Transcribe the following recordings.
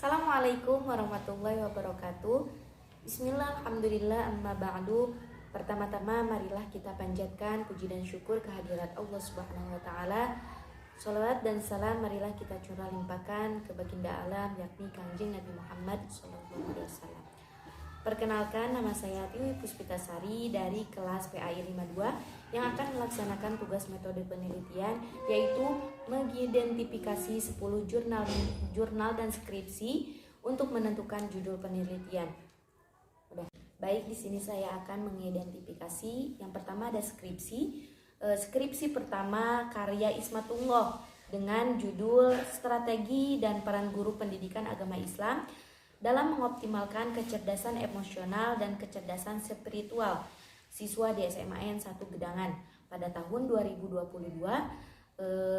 Assalamualaikum warahmatullahi wabarakatuh. Bismillah, alhamdulillah, amma ba'du. Pertama-tama marilah kita panjatkan puji dan syukur kehadirat Allah Subhanahu wa taala. Shalawat dan salam marilah kita curah limpahkan ke baginda alam yakni Kangjeng Nabi Muhammad SAW. Perkenalkan, nama saya Tiwi Puspitasari dari kelas PAI 52 yang akan melaksanakan tugas metode penelitian, yaitu mengidentifikasi 10 jurnal dan skripsi untuk menentukan judul penelitian. Baik, di sini saya akan mengidentifikasi. Yang pertama ada skripsi. Skripsi pertama karya Ismatullah dengan judul Strategi dan Peran Guru Pendidikan Agama Islam dalam mengoptimalkan kecerdasan emosional dan kecerdasan spiritual siswa di SMAN 1 Gedangan pada tahun 2022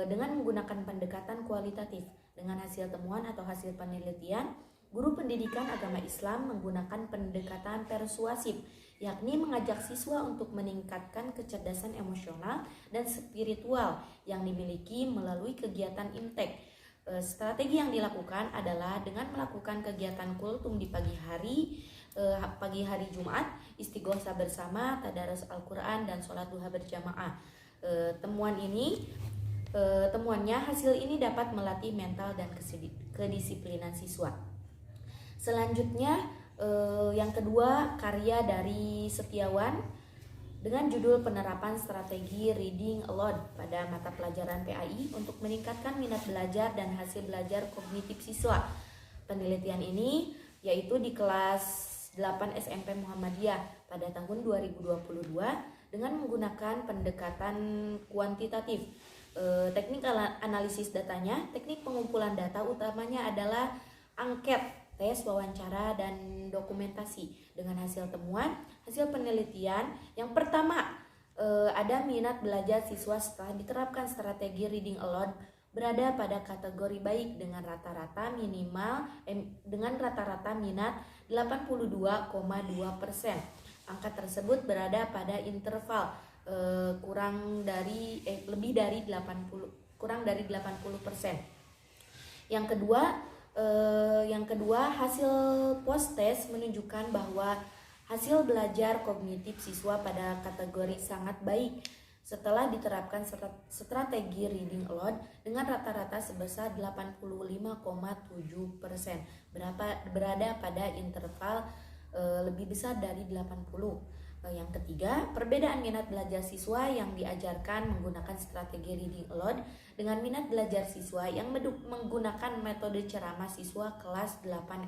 dengan menggunakan pendekatan kualitatif. Dengan hasil temuan atau hasil penelitian, guru pendidikan agama Islam menggunakan pendekatan persuasif, yakni mengajak siswa untuk meningkatkan kecerdasan emosional dan spiritual yang dimiliki melalui kegiatan imtek. Strategi yang dilakukan adalah dengan melakukan kegiatan kultum di pagi hari Jumat, istighosah bersama, tadarus Al-Quran, dan sholat duha berjamaah. Temuannya hasil ini dapat melatih mental dan kedisiplinan siswa. Selanjutnya yang kedua karya dari Setiawan dengan judul Penerapan Strategi Reading Aloud pada mata pelajaran PAI untuk meningkatkan minat belajar dan hasil belajar kognitif siswa. Penelitian ini yaitu di kelas 8 SMP Muhammadiyah pada tahun 2022 dengan menggunakan pendekatan kuantitatif. Teknik analisis datanya, teknik pengumpulan data utamanya adalah angket, tes, wawancara, dan dokumentasi. Dengan hasil temuan, hasil penelitian yang pertama, ada minat belajar siswa setelah diterapkan strategi reading aloud berada pada kategori baik dengan rata-rata minat 82,2%. Angka tersebut berada pada interval lebih dari 80%. Yang kedua, hasil post-test menunjukkan bahwa hasil belajar kognitif siswa pada kategori sangat baik setelah diterapkan strategi reading aloud dengan rata-rata sebesar 85,7%, berada pada interval lebih besar dari 80. Yang ketiga, perbedaan minat belajar siswa yang diajarkan menggunakan strategi reading aloud dengan minat belajar siswa yang menggunakan metode ceramah siswa kelas 8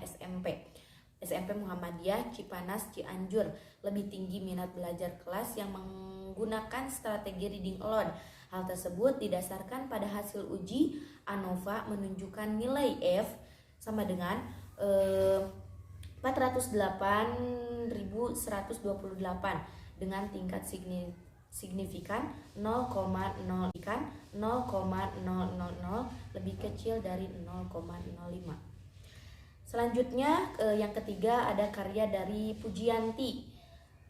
SMP Muhammadiyah Cipanas Cianjur. Lebih tinggi minat belajar kelas yang menggunakan strategi reading aloud. Hal tersebut didasarkan pada hasil uji ANOVA menunjukkan nilai F sama dengan 408.128 dengan tingkat signifikan 0,0 lebih kecil dari 0,05. Selanjutnya yang ketiga ada karya dari Pujianti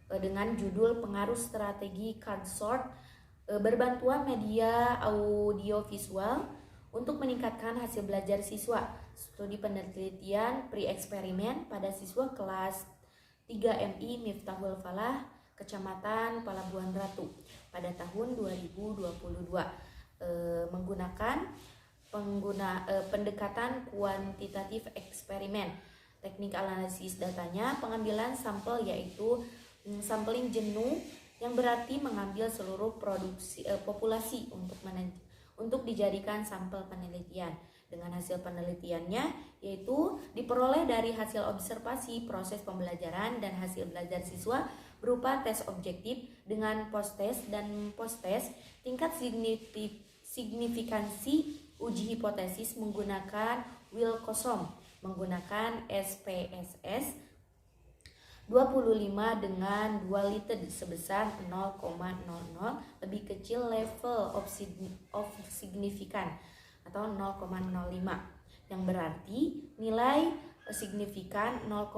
dengan judul Pengaruh Strategi Card Sort berbantuan media audiovisual untuk meningkatkan hasil belajar siswa. Studi penelitian pre-eksperimen pada siswa kelas 3 MI Miftahul Falah, Kecamatan Palabuhan Ratu pada tahun 2022 menggunakan pendekatan kuantitatif eksperimen. Teknik analisis datanya, pengambilan sampel yaitu sampling jenuh yang berarti mengambil seluruh populasi untuk dijadikan sampel penelitian. Dengan hasil penelitiannya yaitu diperoleh dari hasil observasi proses pembelajaran dan hasil belajar siswa berupa tes objektif dengan post-test dan post-test, tingkat signifikansi uji hipotesis menggunakan Wilcoxon, menggunakan SPSS 25 dengan duality sebesar 0,00 lebih kecil level of signifikan atau 0,05 yang berarti nilai signifikan 0,05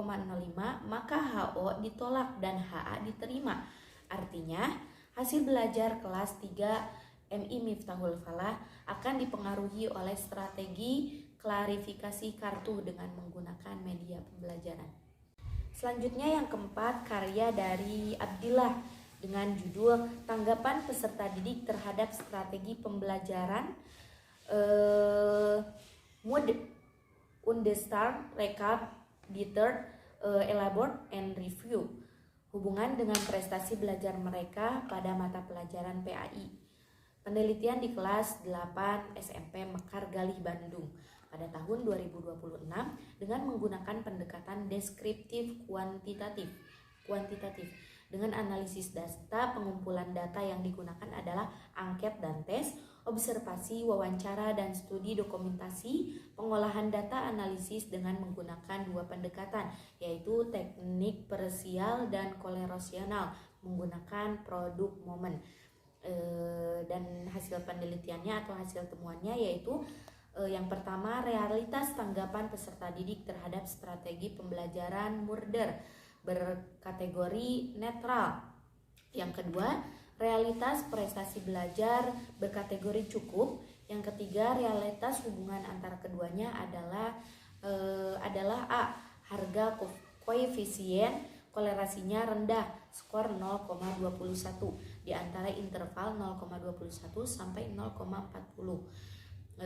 maka HO ditolak dan HA diterima. Artinya hasil belajar kelas 3 MI Miftahul Falah akan dipengaruhi oleh strategi klarifikasi kartu dengan menggunakan media pembelajaran. Selanjutnya yang keempat, karya dari Abdillah dengan judul Tanggapan Peserta Didik Terhadap Strategi Pembelajaran Mood Understand, Recap, Deter, Elaborate, and Review. Hubungan dengan prestasi belajar mereka pada mata pelajaran PAI. Penelitian di kelas 8 SMP Mekar Galih Bandung pada tahun 2026 dengan menggunakan pendekatan deskriptif kuantitatif. Dengan analisis data, pengumpulan data yang digunakan adalah angket dan tes, observasi, wawancara, dan studi dokumentasi, pengolahan data analisis dengan menggunakan dua pendekatan, yaitu teknik parsial dan kolerasional menggunakan produk momen. Dan hasil penelitiannya atau hasil temuannya yaitu yang pertama, realitas tanggapan peserta didik terhadap strategi pembelajaran Murder berkategori netral. Yang kedua, realitas prestasi belajar berkategori cukup. Yang ketiga, realitas hubungan antara keduanya adalah A. Harga koefisien kolerasinya rendah, skor 0,21 di antara interval 0,21 sampai 0,40.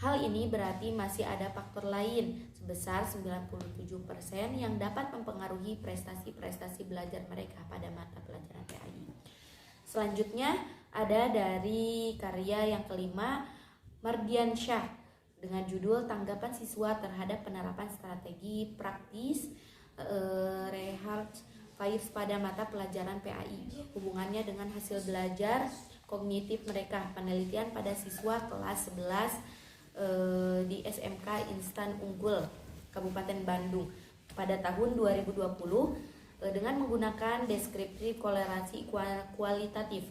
Hal ini berarti masih ada faktor lain sebesar 97% yang dapat mempengaruhi prestasi belajar mereka pada mata pelajaran PAI. Selanjutnya ada dari karya yang kelima, Mardian Syah dengan judul Tanggapan Siswa Terhadap Penerapan Strategi Praktis Rehard Faiz pada mata pelajaran PAI. Hubungannya dengan hasil belajar kognitif mereka. Penelitian pada siswa kelas 11 di SMK Instan Unggul Kabupaten Bandung pada tahun 2020 dengan menggunakan deskripsi kolerasi kualitatif.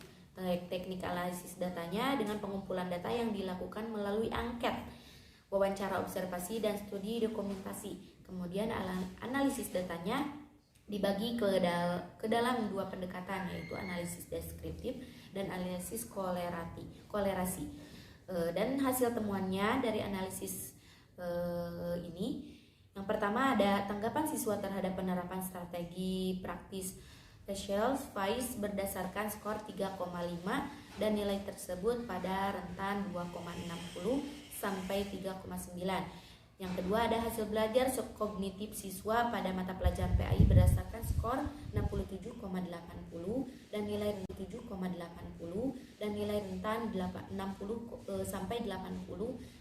Teknik analisis datanya dengan pengumpulan data yang dilakukan melalui angket, wawancara observasi, dan studi dokumentasi. Kemudian analisis datanya dibagi ke dalam dua pendekatan, yaitu analisis deskriptif dan analisis kolerasi. Dan hasil temuannya dari analisis ini, yang pertama ada tanggapan siswa terhadap penerapan strategi praktis Rachel Weisz berdasarkan skor 3,5 dan nilai tersebut pada rentan 2,60 sampai 3,9. Yang kedua ada hasil belajar kognitif siswa pada mata pelajaran PAI berdasarkan skor 67,80 dan nilai 7,80 dan nilai rentan 60 sampai 80.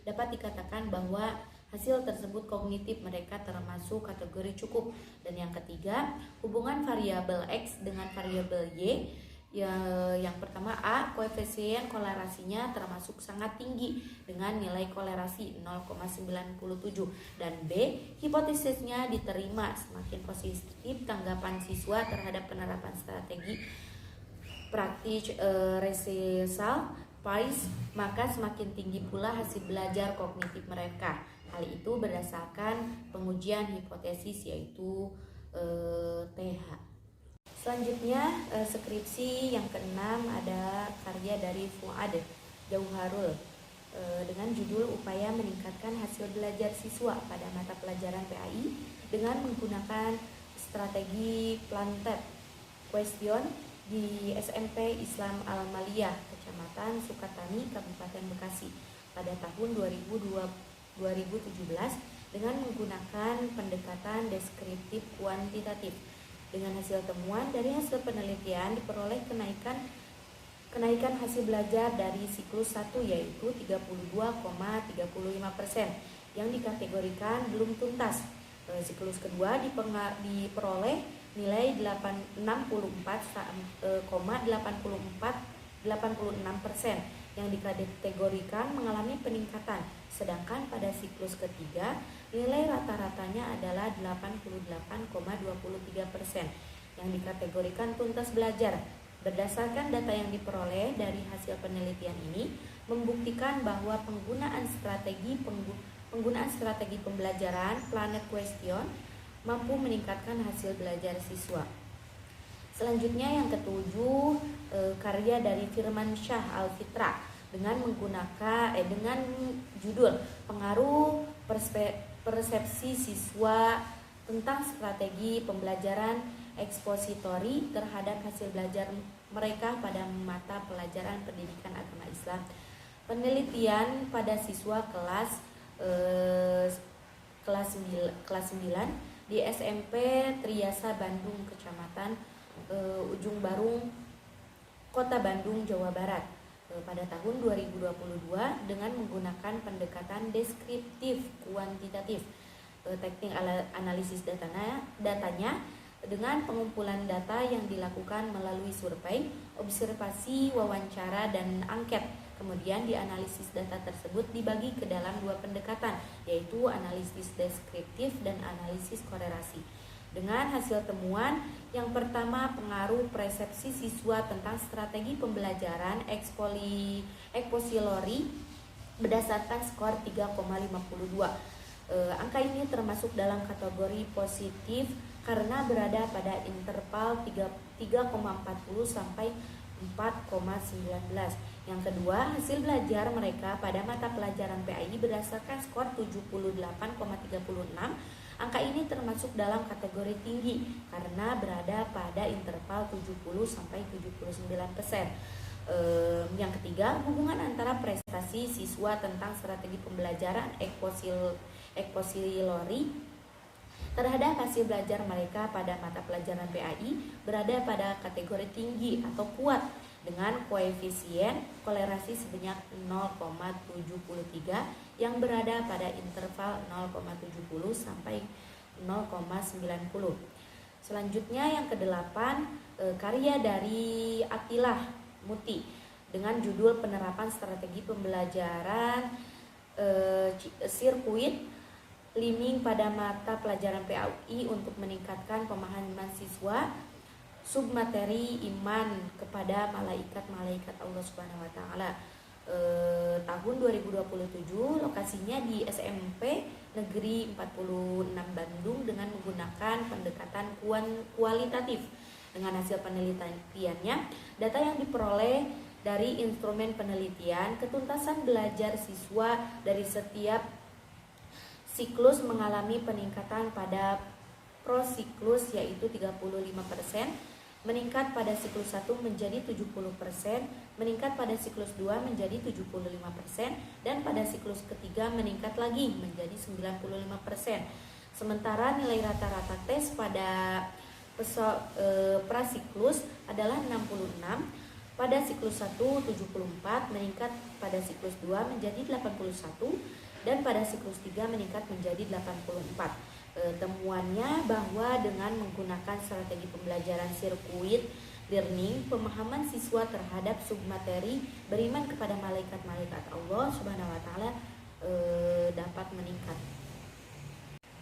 Dapat dikatakan bahwa hasil tersebut kognitif mereka termasuk kategori cukup. Dan yang ketiga, hubungan variabel X dengan variabel Y. Yang pertama A, koefisien kolerasinya termasuk sangat tinggi dengan nilai kolerasi 0,97, dan B, hipotesisnya diterima. Semakin positif tanggapan siswa terhadap penerapan strategi praktis Rachel Weisz, maka semakin tinggi pula hasil belajar kognitif mereka. Hal itu berdasarkan pengujian hipotesis yaitu TH. Selanjutnya skripsi yang keenam ada karya dari Fuad Jauharul dengan judul Upaya Meningkatkan Hasil Belajar Siswa pada Mata Pelajaran PAI dengan menggunakan strategi planted question di SMP Islam Al-Maliyah, Kecamatan Sukatani, Kabupaten Bekasi pada tahun 2017 dengan menggunakan pendekatan deskriptif kuantitatif. Dengan hasil temuan dari hasil penelitian diperoleh kenaikan hasil belajar dari siklus 1 yaitu 32,35% yang dikategorikan belum tuntas. Siklus kedua diperoleh nilai 86,86% yang dikategorikan mengalami peningkatan, sedangkan pada siklus ketiga nilai rata-ratanya adalah 88,23% yang dikategorikan tuntas belajar. Berdasarkan data yang diperoleh dari hasil penelitian ini membuktikan bahwa penggunaan strategi pembelajaran planet question mampu meningkatkan hasil belajar siswa. Selanjutnya yang ketujuh, karya dari Firman Syah Al-Fitra dengan dengan judul Pengaruh Persepsi Siswa tentang Strategi Pembelajaran Ekspositori terhadap hasil belajar mereka pada mata pelajaran pendidikan agama Islam. Penelitian pada siswa kelas 9 di SMP Triasa Bandung, Kecamatan Ujung Barung, Kota Bandung, Jawa Barat pada tahun 2022 dengan menggunakan pendekatan deskriptif kuantitatif, teknik analisis datanya dengan pengumpulan data yang dilakukan melalui survei, observasi, wawancara, dan angket. Kemudian dianalisis data tersebut dibagi ke dalam dua pendekatan, yaitu analisis deskriptif dan analisis korelasi. Dengan hasil temuan yang pertama, pengaruh persepsi siswa tentang strategi pembelajaran ekspositori berdasarkan skor 3,52. Angka ini termasuk dalam kategori positif karena berada pada interval 3,40 sampai 4,19. Yang kedua, hasil belajar mereka pada mata pelajaran PAI berdasarkan skor 78,36. Angka ini termasuk dalam kategori tinggi karena berada pada interval 70 sampai 79%. Yang ketiga, hubungan antara prestasi siswa tentang strategi pembelajaran ekspositori terhadap hasil belajar mereka pada mata pelajaran PAI berada pada kategori tinggi atau kuat dengan koefisien kolerasi sebanyak 0,73 yang berada pada interval 0,70 sampai 0,90. Selanjutnya yang kedelapan, karya dari Attilah Muti dengan judul Penerapan Strategi Pembelajaran Sirkuit Learning pada mata pelajaran PAI untuk meningkatkan pemahaman siswa submateri iman kepada malaikat-malaikat Allah Subhanahu wa taala. Tahun 2027, lokasinya di SMP Negeri 46 Bandung dengan menggunakan pendekatan kualitatif. Dengan hasil penelitiannya, data yang diperoleh dari instrumen penelitian, ketuntasan belajar siswa dari setiap siklus mengalami peningkatan pada prosiklus yaitu 35%, meningkat pada siklus 1 menjadi 70%, meningkat pada siklus 2 menjadi 75%, dan pada siklus ketiga meningkat lagi menjadi 95%. Sementara nilai rata-rata tes pada prasiklus adalah 66, pada siklus 1 74, meningkat pada siklus 2 menjadi 81, dan pada siklus 3 meningkat menjadi 84. Temuannya bahwa dengan menggunakan strategi pembelajaran sirkuit learning, pemahaman siswa terhadap submateri beriman kepada malaikat-malaikat Allah Subhanahu wa taala dapat meningkat.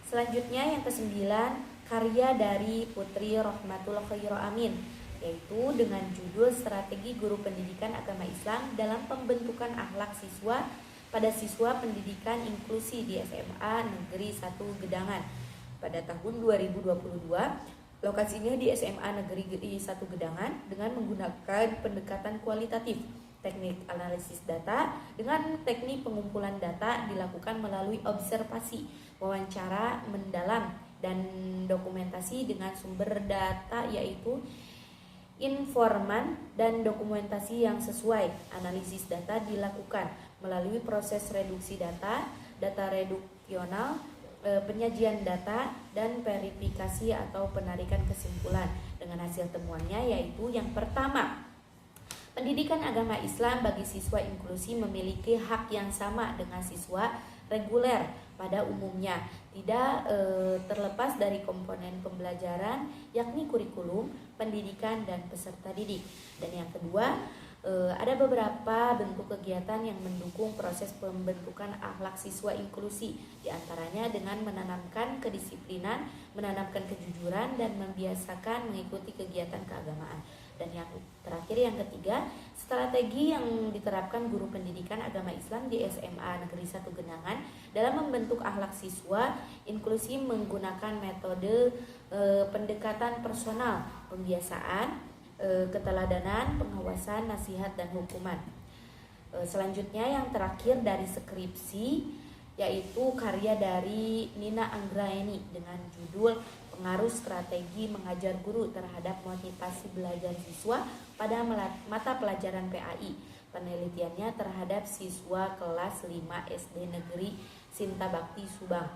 Selanjutnya yang kesembilan, karya dari Putri Rohmatul Khairo Amin, yaitu dengan judul Strategi Guru Pendidikan Agama Islam dalam Pembentukan Akhlak Siswa pada Siswa Pendidikan Inklusi di SMA Negeri 1 Gedangan pada tahun 2022. Lokasinya di SMA Negeri 1 Gedangan dengan menggunakan pendekatan kualitatif. Teknik analisis data dengan teknik pengumpulan data dilakukan melalui observasi, wawancara mendalam, dan dokumentasi dengan sumber data yaitu informan dan dokumentasi yang sesuai. Analisis data dilakukan melalui proses reduksi data, data reduksional, penyajian data, dan verifikasi atau penarikan kesimpulan. Dengan hasil temuannya yaitu yang pertama, pendidikan agama Islam bagi siswa inklusi memiliki hak yang sama dengan siswa reguler pada umumnya, tidak terlepas dari komponen pembelajaran yakni kurikulum, pendidikan, dan peserta didik. Dan yang kedua, ada beberapa bentuk kegiatan yang mendukung proses pembentukan akhlak siswa inklusi, diantaranya dengan menanamkan kedisiplinan, menanamkan kejujuran, dan membiasakan mengikuti kegiatan keagamaan. Dan yang terakhir, yang ketiga, strategi yang diterapkan guru pendidikan agama Islam di SMA Negeri 1 Genangan dalam membentuk akhlak siswa inklusi menggunakan metode pendekatan personal, pembiasaan, keteladanan, pengawasan, nasihat, dan hukuman. Selanjutnya yang terakhir dari skripsi yaitu karya dari Nina Anggraeni dengan judul Pengaruh Strategi Mengajar Guru Terhadap Motivasi Belajar Siswa pada Mata Pelajaran PAI. Penelitiannya terhadap siswa kelas 5 SD Negeri Sinta Bakti Subang.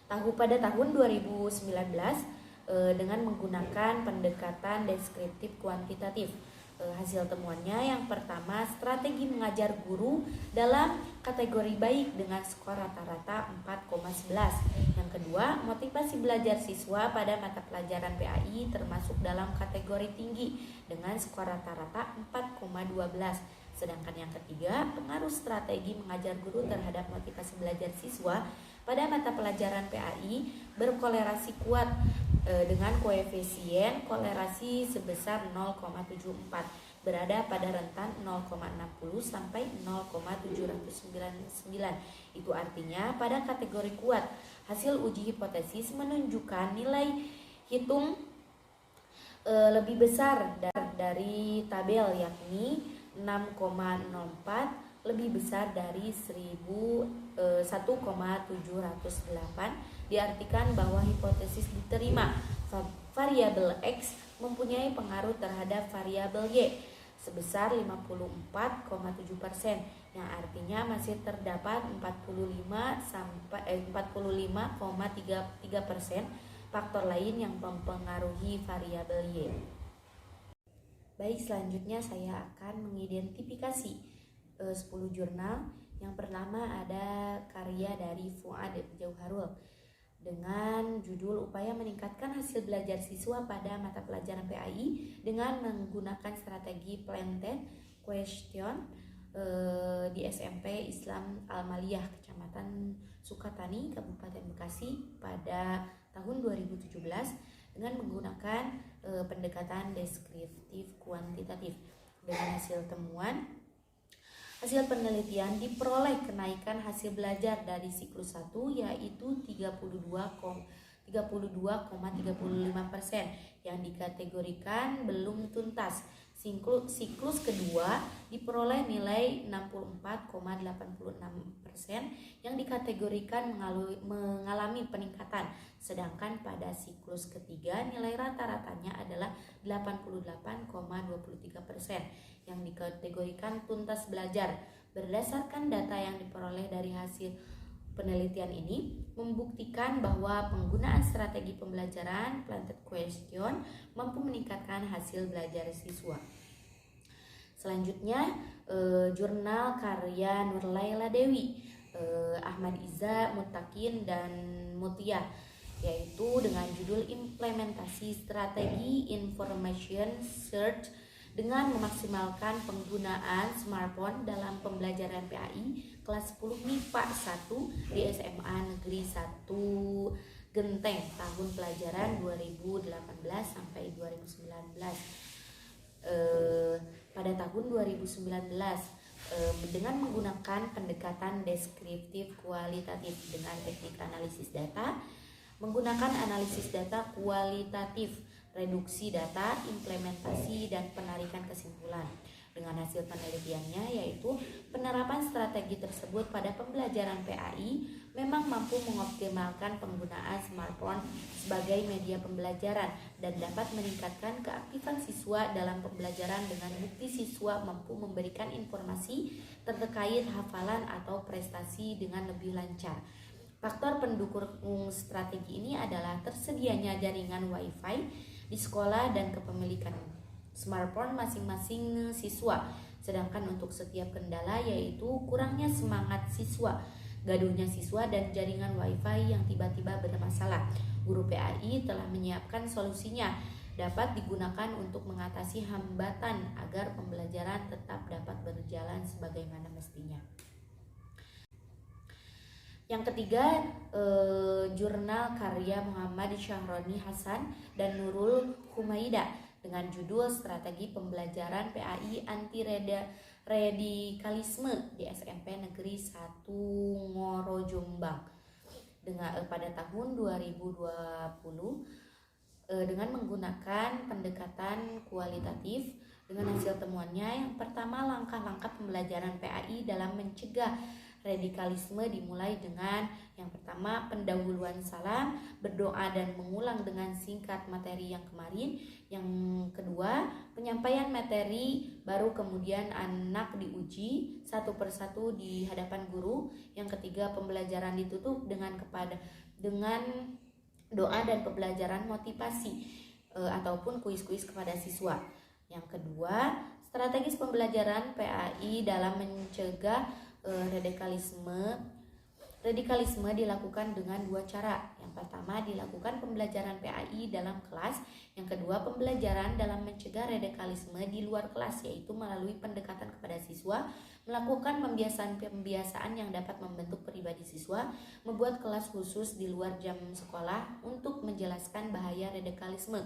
Pada tahun 2019 dengan menggunakan pendekatan deskriptif kuantitatif. Hasil temuannya yang pertama, strategi mengajar guru dalam kategori baik dengan skor rata-rata 4,11. Yang kedua, motivasi belajar siswa pada mata pelajaran PAI termasuk dalam kategori tinggi dengan skor rata-rata 4,12. Sedangkan yang ketiga, pengaruh strategi mengajar guru terhadap motivasi belajar siswa pada mata pelajaran PAI berkolerasi kuat dengan koefisien kolerasi sebesar 0,74, berada pada rentan 0,60 sampai 0,799. Itu artinya pada kategori kuat, hasil uji hipotesis menunjukkan nilai hitung lebih besar dari tabel, yakni 6,04 lebih besar dari 1,708. Diartikan bahwa hipotesis diterima variabel X mempunyai pengaruh terhadap variabel Y sebesar 54,7%, yang artinya masih terdapat 45,33% faktor lain yang mempengaruhi variabel Y. Baik, selanjutnya saya akan mengidentifikasi 10 jurnal. Yang pertama ada karya dari Fuad Jauharul dengan judul Upaya Meningkatkan Hasil Belajar Siswa pada Mata Pelajaran PAI dengan menggunakan strategi planted question di SMP Islam Al-Maliyah, Kecamatan Sukatani, Kabupaten Bekasi pada tahun 2017 dengan menggunakan pendekatan deskriptif kuantitatif. Dengan hasil temuan, hasil penelitian diperoleh kenaikan hasil belajar dari siklus 1 yaitu 32,35% yang dikategorikan belum tuntas. Siklus kedua diperoleh nilai 64,86% yang dikategorikan mengalami peningkatan. Sedangkan pada siklus ketiga nilai rata-ratanya adalah 88,23% yang dikategorikan tuntas belajar. Berdasarkan data yang diperoleh dari hasil penelitian ini membuktikan bahwa penggunaan strategi pembelajaran planted question mampu meningkatkan hasil belajar siswa. Selanjutnya jurnal karya Nurlaila Dewi, Ahmad Iza, Mutakin dan Mutia, yaitu dengan judul Implementasi Strategi Information Search dengan memaksimalkan penggunaan smartphone dalam pembelajaran PAI kelas 10 MIPA 1 di SMA Negeri 1 Genteng tahun pelajaran 2018 sampai 2019. Pada tahun 2019 dengan menggunakan pendekatan deskriptif kualitatif dengan teknik analisis data, menggunakan analisis data kualitatif, reduksi data, implementasi, dan penarikan kesimpulan. Dengan hasil penelitiannya yaitu penerapan strategi tersebut pada pembelajaran PAI memang mampu mengoptimalkan penggunaan smartphone sebagai media pembelajaran dan dapat meningkatkan keaktifan siswa dalam pembelajaran dengan bukti siswa mampu memberikan informasi terkait hafalan atau prestasi dengan lebih lancar. Faktor pendukung strategi ini adalah tersedianya jaringan Wi-Fi di sekolah dan kepemilikan smartphone masing-masing siswa. Sedangkan untuk setiap kendala yaitu kurangnya semangat siswa, gaduhnya siswa, dan jaringan Wi-Fi yang tiba-tiba bermasalah, guru PAI telah menyiapkan solusinya dapat digunakan untuk mengatasi hambatan agar pembelajaran tetap dapat berjalan sebagaimana mestinya. Yang ketiga, jurnal karya Muhammad Syahroni Hasan dan Nurul Humaida dengan judul Strategi Pembelajaran PAI Anti Radikalisme di SMP Negeri 1 Ngoro Jombang pada tahun 2020 dengan menggunakan pendekatan kualitatif, Dengan hasil temuannya, yang pertama, langkah-langkah pembelajaran PAI dalam mencegah radikalisme dimulai dengan yang pertama, pendahuluan salam, berdoa dan mengulang dengan singkat materi yang kemarin. Yang kedua, penyampaian materi, baru kemudian anak diuji satu persatu di hadapan guru. Yang ketiga, pembelajaran ditutup dengan doa dan pembelajaran motivasi ataupun kuis-kuis kepada siswa. Yang kedua, strategis pembelajaran PAI dalam mencegah radikalisme dilakukan dengan dua cara. Yang pertama, dilakukan pembelajaran PAI dalam kelas. Yang kedua, pembelajaran dalam mencegah radikalisme di luar kelas, yaitu melalui pendekatan kepada siswa, melakukan pembiasaan yang dapat membentuk pribadi siswa, membuat kelas khusus di luar jam sekolah untuk menjelaskan bahaya radikalisme,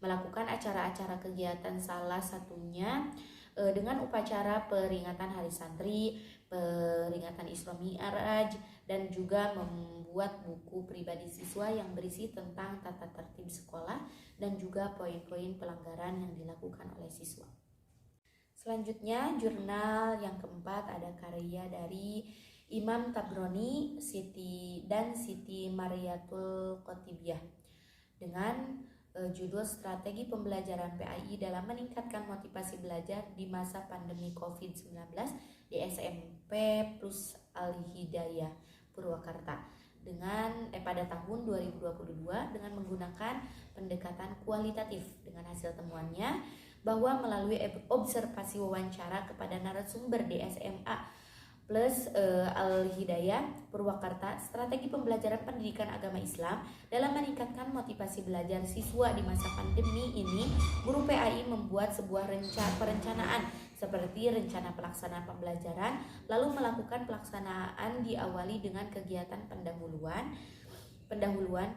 melakukan acara-acara kegiatan, salah satunya dengan upacara peringatan Hari Santri, peringatan Isra Mi'raj, dan juga membuat buku pribadi siswa yang berisi tentang tata tertib sekolah dan juga poin-poin pelanggaran yang dilakukan oleh siswa. Selanjutnya, jurnal yang keempat ada karya dari Imam Tabrani dan Siti Mariatul Qotibiyah dengan judul Strategi Pembelajaran PAI dalam Meningkatkan Motivasi Belajar di Masa Pandemi COVID-19 di SMP Plus Al-Hidayah Purwakarta pada tahun 2022 dengan menggunakan pendekatan kualitatif. Dengan hasil temuannya bahwa melalui observasi wawancara kepada narasumber di SMA Plus Al-Hidayah Purwakarta, strategi pembelajaran pendidikan agama Islam dalam meningkatkan motivasi belajar siswa di masa pandemi ini, guru PAI membuat sebuah perencanaan seperti rencana pelaksanaan pembelajaran, lalu melakukan pelaksanaan diawali dengan kegiatan pendahuluan,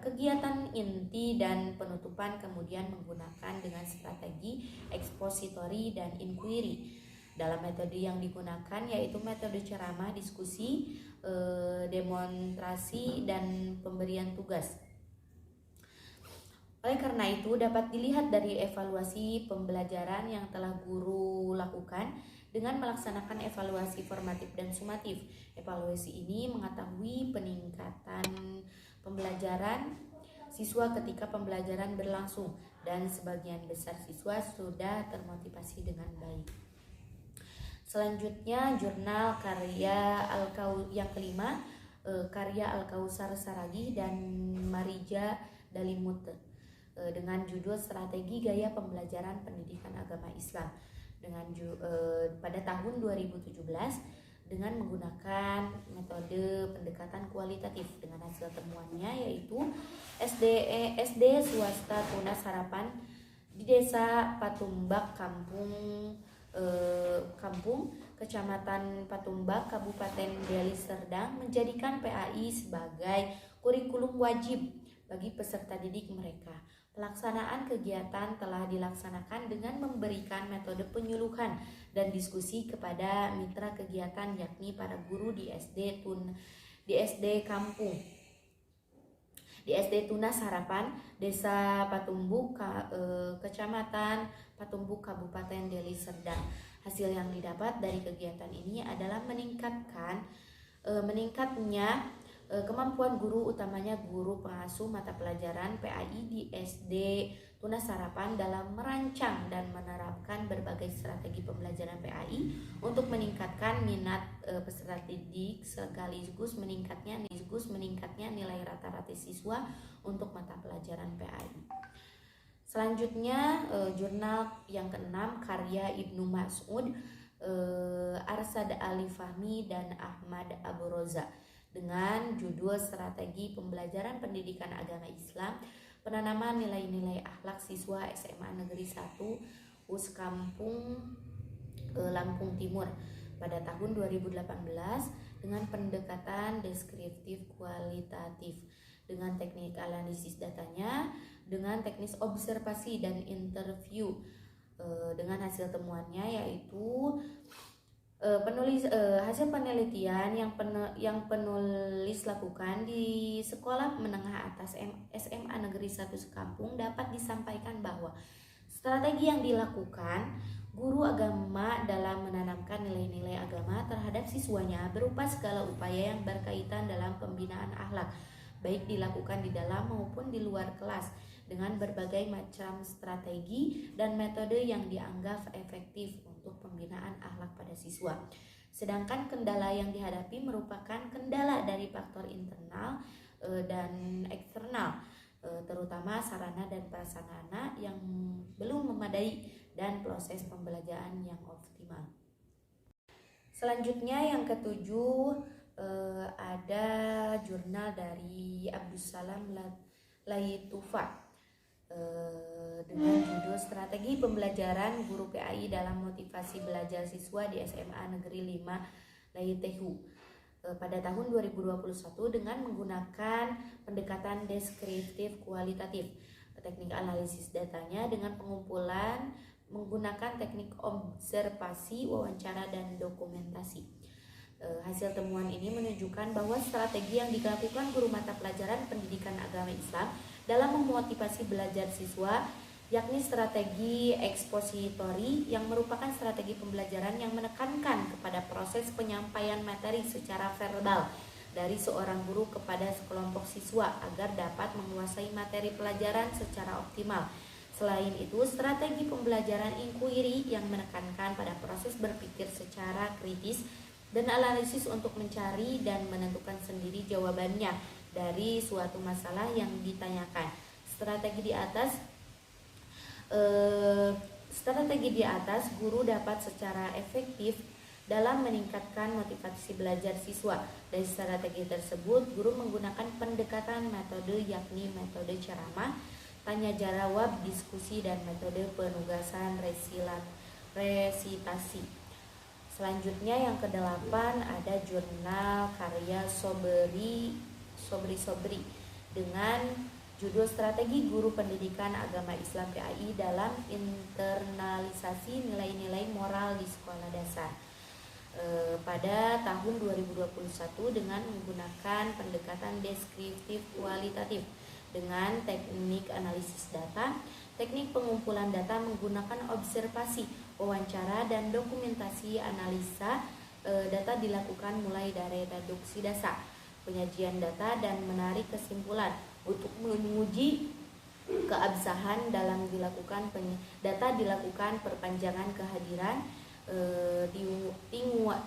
kegiatan inti dan penutupan, kemudian menggunakan dengan strategi ekspositori dan inquiry. Dalam metode yang digunakan yaitu metode ceramah, diskusi, demonstrasi, dan pemberian tugas. Oleh karena itu, dapat dilihat dari evaluasi pembelajaran yang telah guru lakukan dengan melaksanakan evaluasi formatif dan sumatif. Evaluasi ini mengetahui peningkatan pembelajaran siswa ketika pembelajaran berlangsung dan sebagian besar siswa sudah termotivasi dengan baik. Selanjutnya, jurnal karya yang kelima, karya Al-Kausar Saragih dan Marija Dalimut dengan judul Strategi Gaya Pembelajaran Pendidikan Agama Islam pada tahun 2017 dengan menggunakan metode pendekatan kualitatif. Dengan hasil temuannya yaitu SD swasta Tunas Harapan di Desa Patumbak Kecamatan Patumbak, Kabupaten Deli Serdang menjadikan PAI sebagai kurikulum wajib bagi peserta didik mereka. Pelaksanaan kegiatan telah dilaksanakan dengan memberikan metode penyuluhan dan diskusi kepada mitra kegiatan, yakni para guru di SD Tunas Harapan, Desa Patumbuk, Kecamatan Patumbuk, Kabupaten Deli Serdang. Hasil yang didapat dari kegiatan ini adalah meningkatnya kemampuan guru, utamanya guru pengasuh mata pelajaran PAI di SD Tunas Harapan dalam merancang dan menerapkan berbagai strategi pembelajaran PAI untuk meningkatkan minat peserta didik sekaligus meningkatnya nilai rata-rata siswa untuk mata pelajaran PAI. Selanjutnya, jurnal yang keenam karya Ibnu Mas'ud, Arsad Ali Fahmi dan Ahmad Abu Roza dengan judul Strategi Pembelajaran Pendidikan Agama Islam, Penanaman Nilai-Nilai Akhlak Siswa SMA Negeri 1 Uskampung Lampung Timur pada tahun 2018 dengan pendekatan deskriptif kualitatif dengan teknik analisis datanya dengan teknis observasi dan interview. Dengan hasil temuannya yaitu hasil penelitian yang penulis lakukan di Sekolah Menengah Atas SMA Negeri 1 Sekampung dapat disampaikan bahwa strategi yang dilakukan Guru agama dalam menanamkan nilai-nilai agama terhadap siswanya berupa segala upaya yang berkaitan dalam pembinaan akhlak, baik dilakukan di dalam maupun di luar kelas, dengan berbagai macam strategi dan metode yang dianggap efektif untuk pembinaan akhlak pada siswa. Sedangkan kendala yang dihadapi merupakan kendala dari faktor internal dan eksternal, terutama sarana dan prasarana yang belum memadai dan proses pembelajaran yang optimal. Selanjutnya yang ketujuh, ada jurnal dari Abdussalam Laitufa dengan judul Strategi Pembelajaran Guru PAI dalam Motivasi Belajar Siswa di SMA Negeri 5 Laitehu pada tahun 2021 dengan menggunakan pendekatan deskriptif kualitatif. Teknik analisis datanya dengan pengumpulan menggunakan teknik observasi, wawancara, dan dokumentasi. Hasil temuan ini menunjukkan bahwa strategi yang dilakukan guru mata pelajaran pendidikan agama Islam dalam memotivasi belajar siswa, yakni strategi ekspositori yang merupakan strategi pembelajaran yang menekankan kepada proses penyampaian materi secara verbal dari seorang guru kepada sekelompok siswa agar dapat menguasai materi pelajaran secara optimal. Selain itu, strategi pembelajaran inquiry yang menekankan pada proses berpikir secara kritis dan analisis untuk mencari dan menentukan sendiri jawabannya dari suatu masalah yang ditanyakan. Strategi di atas guru dapat secara efektif dalam meningkatkan motivasi belajar siswa. Dari strategi tersebut, guru menggunakan pendekatan metode yakni metode ceramah, tanya jawab, diskusi, dan metode penugasan resitasi. Selanjutnya yang kedelapan ada jurnal karya Sobri dengan judul Strategi Guru Pendidikan Agama Islam PAI dalam Internalisasi Nilai-nilai Moral di Sekolah Dasar pada tahun 2021 dengan menggunakan pendekatan deskriptif kualitatif dengan teknik analisis data, teknik pengumpulan data menggunakan observasi, wawancara, dan dokumentasi analisa data dilakukan mulai dari reduksi data, penyajian data, dan menarik kesimpulan untuk menguji keabsahan dalam dilakukan data dilakukan perpanjangan kehadiran,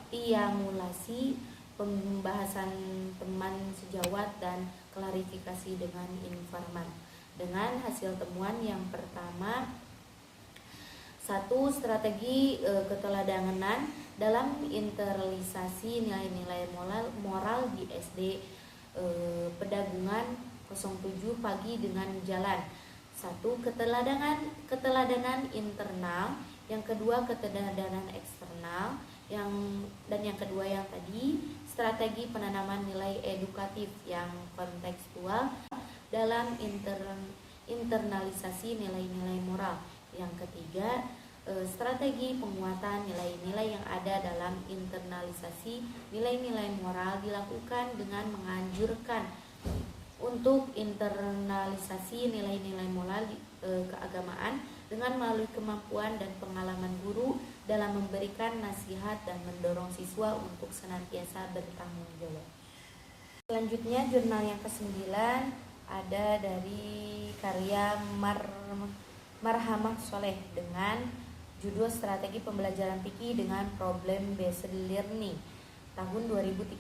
triangulasi, pembahasan teman sejawat, dan klarifikasi dengan informan. Dengan hasil temuan yang pertama, 1. Strategi keteladanan dalam internalisasi nilai-nilai moral di SD Pedagungan 07 Pagi dengan Jalan. 1. Keteladanan internal, yang kedua keteladanan eksternal, dan yang kedua yang tadi strategi penanaman nilai edukatif yang kontekstual dalam internalisasi nilai-nilai moral. Yang ketiga, strategi penguatan nilai-nilai yang ada dalam internalisasi nilai-nilai moral dilakukan dengan menganjurkan untuk internalisasi nilai-nilai moral keagamaan dengan melalui kemampuan dan pengalaman guru dalam memberikan nasihat dan mendorong siswa untuk senantiasa bertanggung jawab. Selanjutnya jurnal yang ke-9 ada dari karya Marhamah Soleh dengan judul Strategi Pembelajaran Fikih dengan Problem Based Learning tahun 2013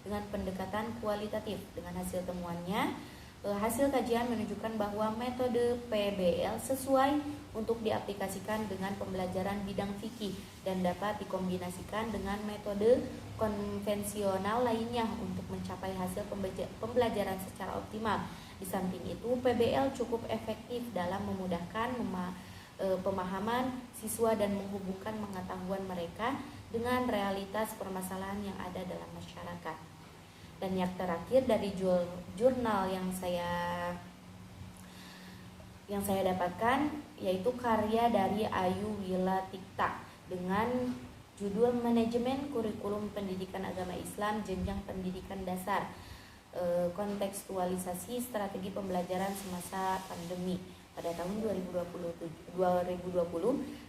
dengan pendekatan kualitatif. Dengan hasil temuannya, hasil kajian menunjukkan bahwa metode PBL sesuai untuk diaplikasikan dengan pembelajaran bidang fikih dan dapat dikombinasikan dengan metode konvensional lainnya untuk mencapai hasil pembelajaran secara optimal. Di samping itu, PBL cukup efektif dalam memudahkan pemahaman siswa dan menghubungkan pengetahuan mereka dengan realitas permasalahan yang ada dalam masyarakat. Dan yang terakhir dari jurnal yang saya dapatkan yaitu karya dari Ayu Wila Tikta dengan judul Manajemen Kurikulum Pendidikan Agama Islam Jenjang Pendidikan Dasar, kontekstualisasi strategi pembelajaran semasa pandemi pada tahun 2020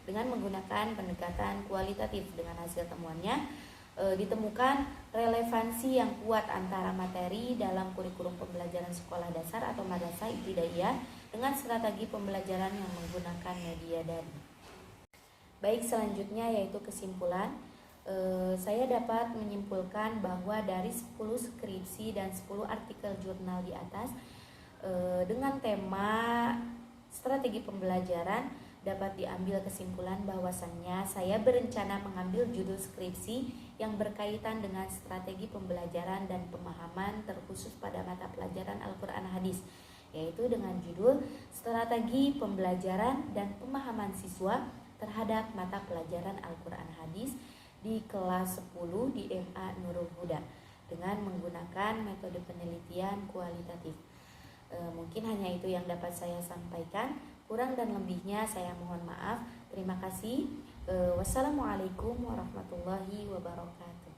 dengan menggunakan pendekatan kualitatif. Dengan hasil temuannya ditemukan relevansi yang kuat antara materi dalam kurikulum pembelajaran sekolah dasar atau madrasah ibtidaiyah dengan strategi pembelajaran yang menggunakan media daring. Baik, selanjutnya yaitu kesimpulan. Saya dapat menyimpulkan bahwa dari 10 skripsi dan 10 artikel jurnal di atas dengan tema strategi pembelajaran, dapat diambil kesimpulan bahwasannya saya berencana mengambil judul skripsi yang berkaitan dengan strategi pembelajaran dan pemahaman terkhusus pada mata pelajaran Al-Quran Hadis, yaitu dengan judul Strategi Pembelajaran dan Pemahaman Siswa terhadap mata pelajaran Al-Quran Hadis di kelas 10 di MA Nurul Huda dengan menggunakan metode penelitian kualitatif. Mungkin hanya itu yang dapat saya sampaikan. Kurang dan lebihnya saya mohon maaf. Terima kasih. Wassalamualaikum warahmatullahi wabarakatuh.